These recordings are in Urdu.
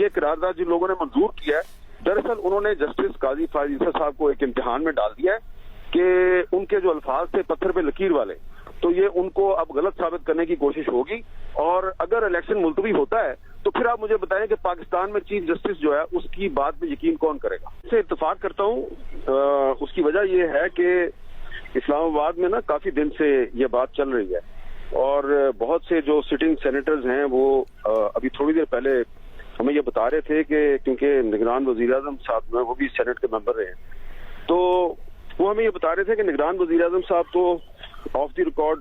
یہ قرارداد جن لوگوں نے منظور کیا ہے دراصل انہوں نے جسٹس قاضی فائز عیسیٰ صاحب کو ایک امتحان میں ڈال دیا ہے کہ ان کے جو الفاظ تھے پتھر پہ لکیر والے، تو یہ ان کو اب غلط ثابت کرنے کی کوشش ہوگی، اور اگر الیکشن ملتوی ہوتا ہے تو پھر آپ مجھے بتائیں کہ پاکستان میں چیف جسٹس جو ہے اس کی بات پہ یقین کون کرے گا؟ اس سے اتفاق کرتا ہوں، اس کی وجہ یہ ہے کہ اسلام آباد میں نا کافی دن سے یہ بات چل رہی ہے، اور بہت سے جو سٹنگ سینیٹرز ہیں وہ ابھی تھوڑی دیر پہلے ہمیں یہ بتا رہے تھے کہ کیونکہ نگران وزیر اعظم صاحب وہ بھی سینٹ کے ممبر رہے ہیں، تو وہ ہمیں یہ بتا رہے تھے کہ نگران وزیر اعظم صاحب تو آف دی ریکارڈ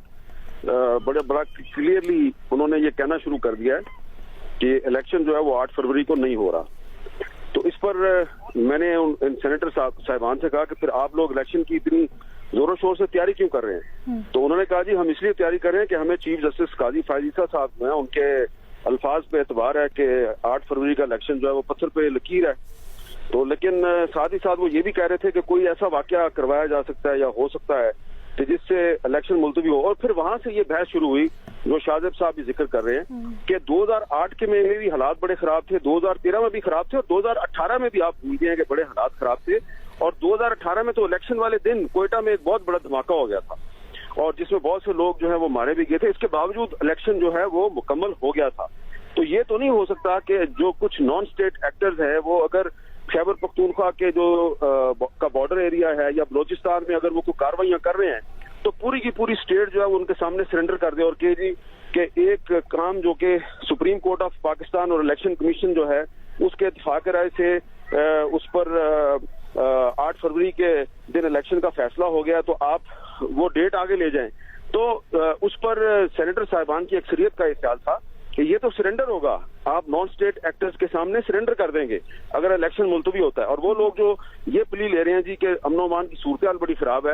بڑا کلیئرلی انہوں نے یہ کہنا شروع کر دیا ہے کہ الیکشن جو ہے وہ 8 فروری کو نہیں ہو رہا۔ تو اس پر میں نے ان سینیٹر صاحبان سے کہا کہ پھر آپ لوگ الیکشن کی اتنی زور و شور سے تیاری کیوں کر رہے ہیں؟ تو انہوں نے کہا جی ہم اس لیے تیاری کر رہے ہیں کہ ہمیں چیف جسٹس قاضی فائز عیسیٰ صاحب ہیں ان کے الفاظ پہ اعتبار ہے کہ 8 فروری کا الیکشن جو ہے وہ پتھر پہ لکیر ہے، تو لیکن ساتھ ہی ساتھ وہ یہ بھی کہہ رہے تھے کہ کوئی ایسا واقعہ کروایا جا سکتا ہے یا ہو سکتا ہے کہ جس سے الیکشن ملتوی ہو، اور پھر وہاں سے یہ بحث شروع ہوئی جو شاہزیب صاحب بھی ذکر کر رہے ہیں کہ 2008 کے میں بھی حالات بڑے خراب تھے، 2013 میں بھی خراب تھے، اور 2018 میں بھی آپ بھولتے ہیں کہ بڑے حالات خراب تھے، اور 2018 میں تو الیکشن والے دن کوئٹہ میں ایک بہت بڑا دھماکہ ہو گیا تھا اور جس میں بہت سے لوگ جو ہے وہ مارے بھی گئے تھے، اس کے باوجود الیکشن جو ہے وہ مکمل ہو گیا تھا۔ تو یہ تو نہیں ہو سکتا کہ جو کچھ نان اسٹیٹ ایکٹرز ہیں وہ اگر خیبر پختونخوا کے جو کا بارڈر ایریا ہے یا بلوچستان میں اگر وہ کوئی کاروائیاں کر رہے ہیں تو پوری کی پوری اسٹیٹ جو ہے وہ ان کے سامنے سرنڈر کر دے، اور کہ جی کہ ایک کام جو کہ سپریم کورٹ آف پاکستان اور الیکشن کمیشن جو ہے اس کے اتفاق رائے سے اس پر 8 فروری کے دن الیکشن کا فیصلہ ہو گیا تو آپ وہ ڈیٹ آگے لے جائیں، تو اس پر سینیٹر صاحبان کی اکثریت کا یہ خیال تھا کہ یہ تو سرنڈر ہوگا، آپ نان اسٹیٹ ایکٹرز کے سامنے سرنڈر کر دیں گے اگر الیکشن ملتوی ہوتا ہے، اور وہ لوگ جو یہ پلی لے رہے ہیں جی کہ امن و امان کی صورتحال بڑی خراب ہے،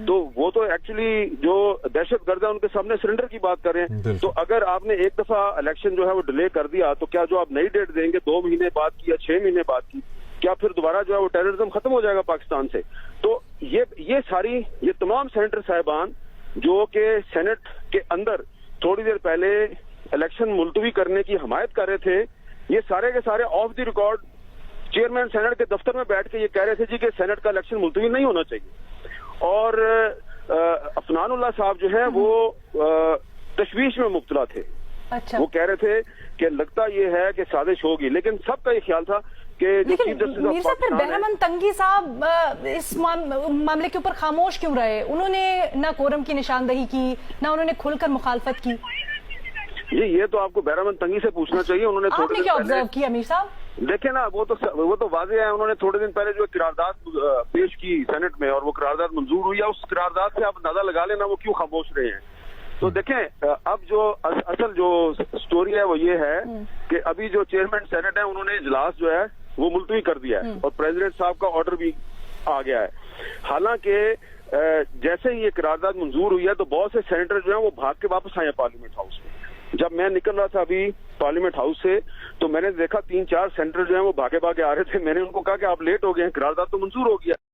تو وہ تو ایکچولی جو دہشت گرد ہے ان کے سامنے سرنڈر کی بات کر رہے ہیں۔ تو اگر آپ نے ایک دفعہ الیکشن جو ہے وہ ڈیلے کر دیا تو کیا جو آپ نئی ڈیٹ دیں گے 2 مہینے بعد کی یا 6 مہینے بعد کی، کیا پھر دوبارہ جو ہے وہ ٹیررزم ختم ہو جائے گا پاکستان سے؟ تو یہ تمام سینیٹر صاحبان جو کہ سینٹ کے اندر تھوڑی دیر پہلے الیکشن ملتوی کرنے کی حمایت کر رہے تھے، یہ سارے کے سارے of the record chairman senate کے دفتر میں بیٹھ کے یہ کہہ رہے تھے جی کہ سینٹ کا الیکشن ملتوی نہیں ہونا چاہیے، اور عفنان اللہ صاحب جو ہیں وہ تشویش میں مبتلا تھے۔ وہ کہہ رہے تھے کہ لگتا یہ ہے کہ سازش ہوگی، لیکن سب کا یہ خیال تھا کہ جو چیف جسٹس آف پاکستان بہرامند تنگی صاحب اس معاملے کے اوپر خاموش کیوں رہے؟ انہوں نے نہ کورم کی نشاندہی کی، نہ انہوں نے کھل کر مخالفت کی۔ جی یہ تو آپ کو بہرامند تنگی سے پوچھنا چاہیے، انہوں نے آپ نے کیا آبزرو کیا امیر صاحب؟ دیکھیں نا وہ تو واضح ہے، انہوں نے تھوڑے دن پہلے جو قرارداد پیش کی سینٹ میں اور وہ قرارداد منظور ہوئی ہے، اس قرارداد سے آپ اندازہ لگا لینا وہ کیوں خاموش رہے ہیں۔ تو دیکھیں اب جو اصل جو سٹوری ہے وہ یہ ہے کہ ابھی جو چیئرمین سینٹ ہے انہوں نے اجلاس جو ہے وہ ملتوی کر دیا ہے اور پریزیڈنٹ صاحب کا آرڈر بھی آ گیا ہے۔ حالانکہ جیسے ہی یہ قرارداد منظور ہوئی ہے تو بہت سے سینیٹر جو ہیں وہ بھاگ کے واپس آئے ہیں پارلیمنٹ ہاؤس میں۔ جب میں نکل رہا تھا ابھی پارلیمنٹ ہاؤس سے تو میں نے دیکھا 3-4 سینیٹر جو ہیں وہ بھاگے آ رہے تھے، میں نے ان کو کہا کہ آپ لیٹ ہو گئے ہیں، قرارداد تو منظور ہو گیا۔